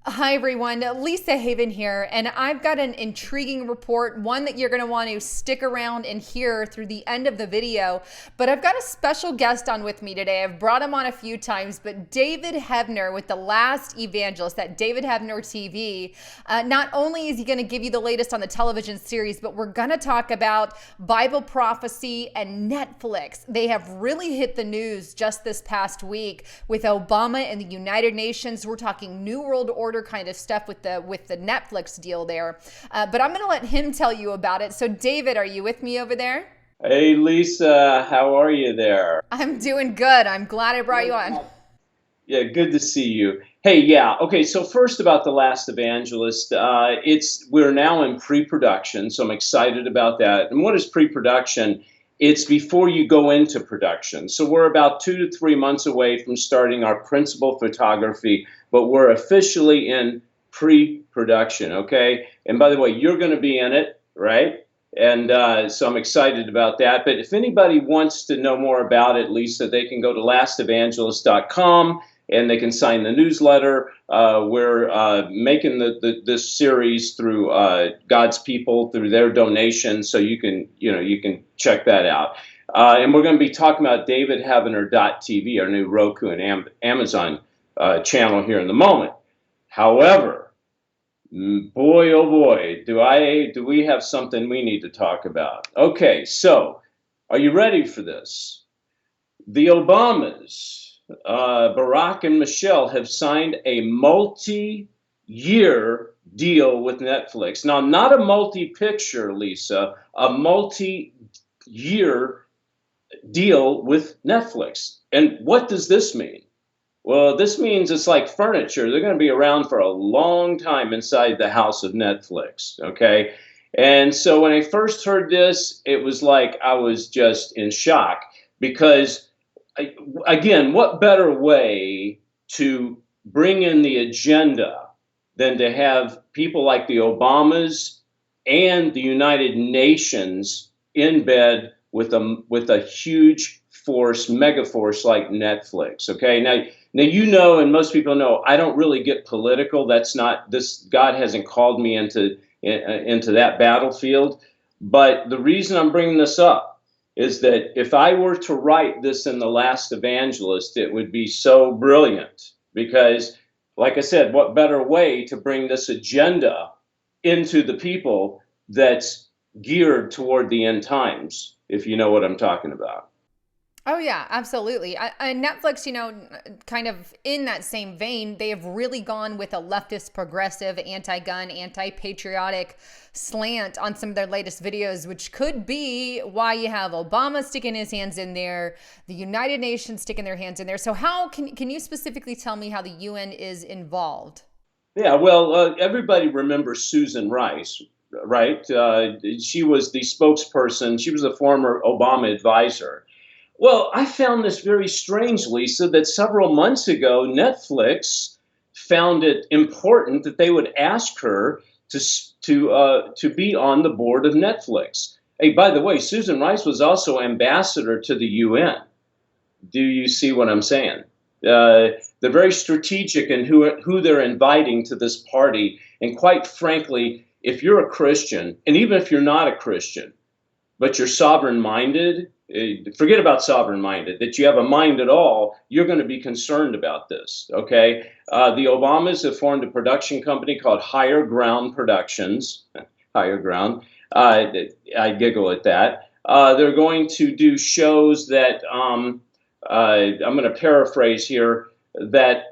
Hi everyone, Lisa Haven here, and I've got an intriguing report, one that you're going to want to stick around and hear through the end of the video. But I've got a special guest on with me today. I've brought him on a few times, but David Hebner with The Last Evangelist, that David Hebner TV. Not only is he going to give you the latest on the television series, but we're going to talk about Bible prophecy and Netflix. They have really hit the news just this past week with Obama and the United Nations. We're talking New World Order kind of stuff with the Netflix deal there. But I'm going to let him tell you about it. So David, are you with me over there? Hey Lisa, how are you there? I'm doing good. I'm glad I brought you on. Yeah, good to see you. Hey, yeah, okay. So first about The Last Evangelist, we're now in pre-production, so I'm excited about that. And what is pre-production? It's before you go into production. So we're about 2 to 3 months away from starting our principal photography, but we're officially in pre-production. Okay. And by the way, you're going to be in it, right? And so I'm excited about that. But if anybody wants to know more about it, Lisa, they can go to lastevangelist.com and they can sign the newsletter. We're making this series through God's people, through their donations, so you can check that out. And we're going to be talking about davidheavener.tv, our new Roku and Amazon channel here in the moment. However, boy, oh boy, do we have something we need to talk about. Okay, so are you ready for this? The Obamas, Barack and Michelle, have signed a multi-year deal with Netflix. Now, not a multi-picture, Lisa, a multi-year deal with Netflix. And what does this mean? Well, this means it's like furniture. They're going to be around for a long time inside the house of Netflix, okay? And so when I first heard this, it was like I was just in shock because, again, what better way to bring in the agenda than to have people like the Obamas and the United Nations in bed with a huge force, mega force like Netflix. Okay, now and most people know, I don't really get political. That's not this. God hasn't called me into that battlefield. But the reason I'm bringing this up is that if I were to write this in The Last Evangelist, it would be so brilliant because, like I said, what better way to bring this agenda into the people that's geared toward the end times, if you know what I'm talking about. Oh yeah, absolutely. And Netflix, kind of in that same vein, they have really gone with a leftist, progressive, anti-gun, anti-patriotic slant on some of their latest videos, which could be why you have Obama sticking his hands in there, the United Nations sticking their hands in there. So how can you specifically tell me how the UN is involved? Yeah, well, everybody remembers Susan Rice, right? She was the spokesperson. She was a former Obama advisor. Well, I found this very strange, Lisa, that several months ago, Netflix found it important that they would ask her to be on the board of Netflix. Hey, by the way, Susan Rice was also ambassador to the UN. Do you see what I'm saying? They're very strategic in who they're inviting to this party. And quite frankly, if you're a Christian, and even if you're not a Christian, but you're sovereign minded, forget about sovereign minded, that you have a mind at all, you're going to be concerned about this. Okay. The Obamas have formed a production company called Higher Ground Productions. Higher Ground. I giggle at that. They're going to do shows that I'm going to paraphrase here, that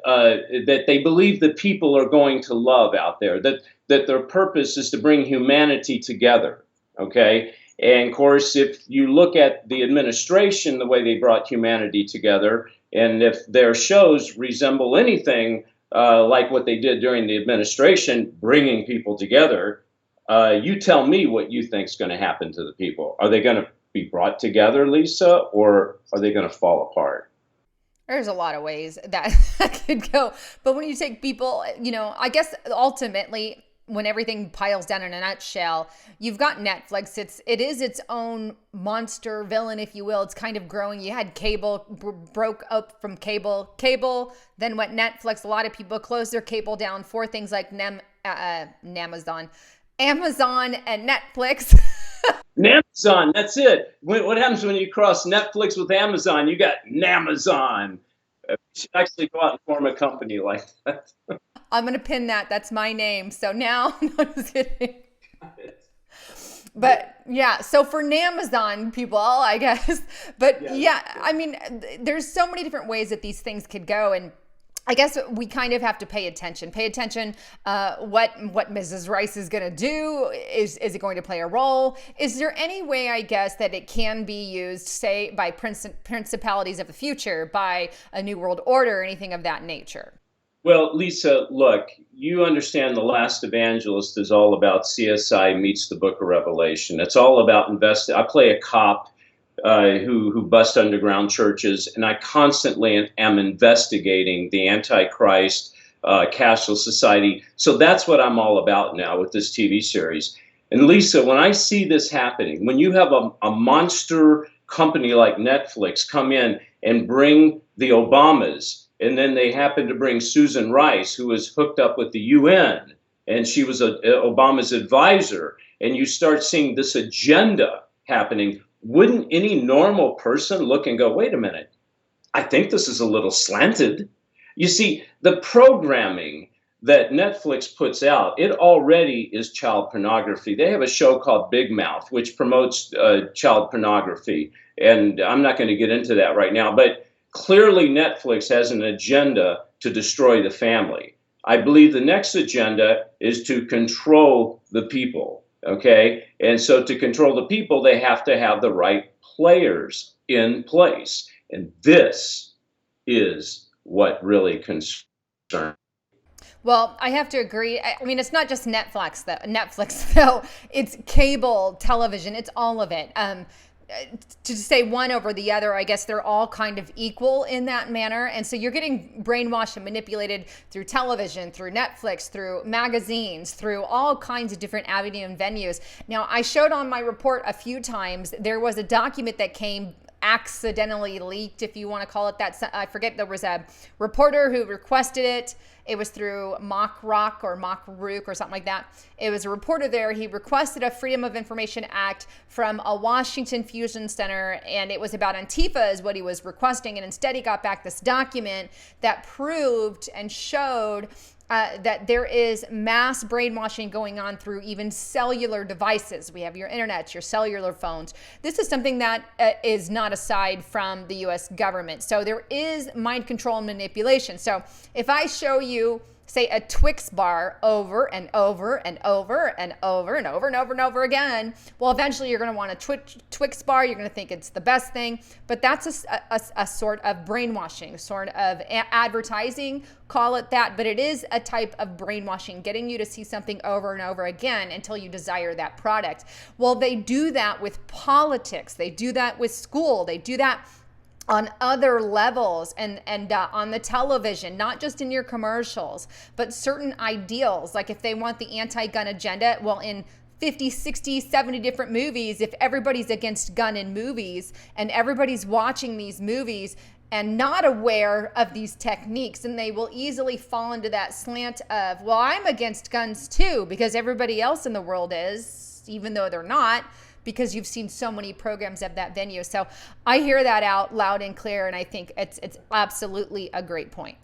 they believe the people are going to love out there, that their purpose is to bring humanity together. Okay. And of course, if you look at the administration, the way they brought humanity together, and if their shows resemble anything like what they did during the administration, bringing people together, you tell me what you think is going to happen to the people. Are they going to be brought together, Lisa, or are they going to fall apart? There's a lot of ways that could go. But when you take people, I guess ultimately when everything piles down in a nutshell, you've got Netflix. It is its own monster villain, if you will. It's kind of growing. You had cable, broke up from cable, then went Netflix. A lot of people closed their cable down for things like Amazon and Netflix. Amazon, that's it. What happens when you cross Netflix with Amazon? You got Namazon. You should actually go out and form a company like that. I'm going to pin that. That's my name. So now, no, I'm just kidding. But yeah, so for Namazon people, I guess. But yeah, I mean, there's so many different ways that these things could go. And I guess we kind of have to pay attention. What Mrs. Rice is going to do. Is it going to play a role? Is there any way, I guess, that it can be used, say, by principalities of the future, by a New World Order, or anything of that nature? Well, Lisa, look, you understand The Last Evangelist is all about CSI meets the Book of Revelation. It's all about I play a cop who bust underground churches, and I constantly am investigating the Antichrist, cashless society. So that's what I'm all about now with this TV series. And Lisa, when I see this happening, when you have a monster company like Netflix come in and bring the Obamas, and then they happen to bring Susan Rice, who was hooked up with the UN, and she was Obama's advisor, and you start seeing this agenda happening, wouldn't any normal person look and go, wait a minute, I think this is a little slanted? You see, the programming that Netflix puts out, it already is child pornography. They have a show called Big Mouth, which promotes child pornography, and I'm not going to get into that right now, but clearly, Netflix has an agenda to destroy the family. I believe the next agenda is to control the people, okay? And so to control the people, they have to have the right players in place. And this is what really concerns. Well, I have to agree. I mean, it's not just Netflix, though. It's cable television. It's all of it. To say one over the other, I guess they're all kind of equal in that manner. And so you're getting brainwashed and manipulated through television, through Netflix, through magazines, through all kinds of different avenues and venues. Now, I showed on my report a few times, there was a document that came accidentally leaked, if you want to call it that. I forget, there was a reporter who requested it. It was through Mock Rock or Mock Rook or something like that. It was a reporter there. He requested a Freedom of Information Act from a Washington Fusion Center, and it was about Antifa is what he was requesting. And instead he got back this document that proved and showed that there is mass brainwashing going on through even cellular devices. We have your internet, your cellular phones. This is something that is not aside from the US government. So there is mind control and manipulation. So if I show you, say, a Twix bar over and over and over and over and over and over and over again, well, eventually you're going to want a Twix bar. You're going to think it's the best thing. But that's a sort of brainwashing, sort of advertising, call it that. But it is a type of brainwashing, getting you to see something over and over again until you desire that product. Well, they do that with politics. They do that with school. They do that on other levels and on the television, not just in your commercials, but certain ideals. Like if they want the anti-gun agenda, well, in 50, 60, 70 different movies, if everybody's against gun in movies and everybody's watching these movies and not aware of these techniques, then they will easily fall into that slant of, well, I'm against guns too, because everybody else in the world is, even though they're not, because you've seen so many programs of that venue. So I hear that out loud and clear, and I think it's absolutely a great point.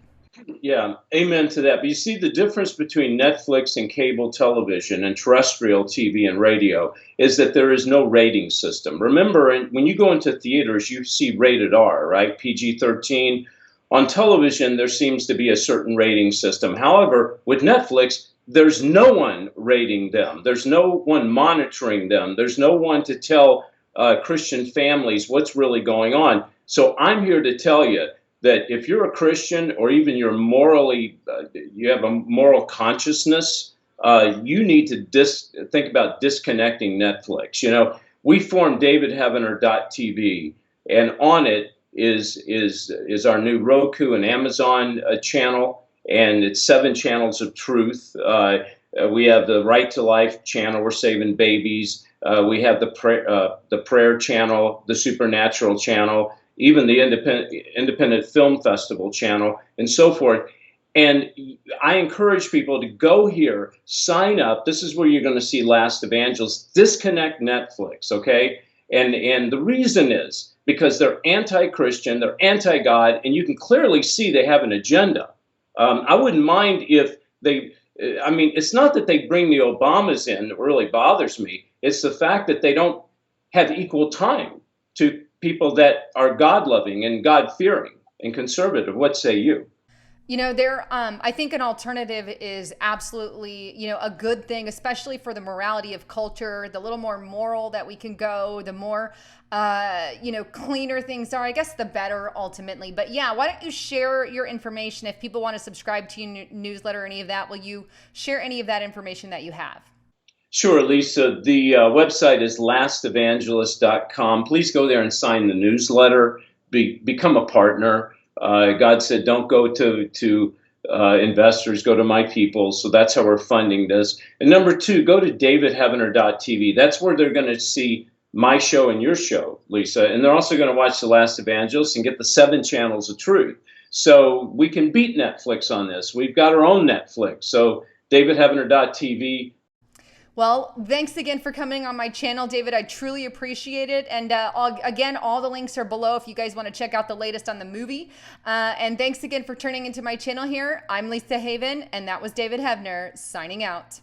Yeah, amen to that. But you see, the difference between Netflix and cable television and terrestrial TV and radio is that there is no rating system. Remember, when you go into theaters, you see rated R, right? PG-13. On television, there seems to be a certain rating system. However, with Netflix, there's no one rating them. There's no one monitoring them. There's no one to tell Christian families what's really going on. So I'm here to tell you that if you're a Christian or even you're morally, you have a moral consciousness, you need to think about disconnecting Netflix. You know, we formed DavidHeavener.tv, and on it is our new Roku and Amazon channel. And it's 7 channels of truth. We have the Right to Life channel. We're saving babies. We have the prayer channel, the Supernatural channel, even the Independent Film Festival channel, and so forth. And I encourage people to go here, sign up. This is where you're going to see Last Evangelists. Disconnect Netflix, okay? And the reason is because they're anti-Christian, they're anti-God, and you can clearly see they have an agenda. I wouldn't mind if they. I mean, it's not that they bring the Obamas in that really bothers me. It's the fact that they don't have equal time to people that are God-loving and God-fearing and conservative. What say you? I think an alternative is absolutely, a good thing, especially for the morality of culture. The little more moral that we can go, the more, cleaner things are, I guess the better ultimately. But yeah, why don't you share your information if people want to subscribe to your newsletter or any of that? Will you share any of that information that you have? Sure, Lisa. The website is lastevangelist.com. Please go there and sign the newsletter. Become a partner. God said, don't go to investors, go to my people. So that's how we're funding this. And number two, go to davidheavener.tv. That's where they're going to see my show and your show, Lisa. And they're also going to watch The Last Evangelist and get the 7 channels of truth. So we can beat Netflix on this. We've got our own Netflix. So davidheavener.tv. Well, thanks again for coming on my channel, David. I truly appreciate it. And again, all the links are below if you guys want to check out the latest on the movie. And thanks again for turning into my channel here. I'm Lisa Haven, and that was David Heavener signing out.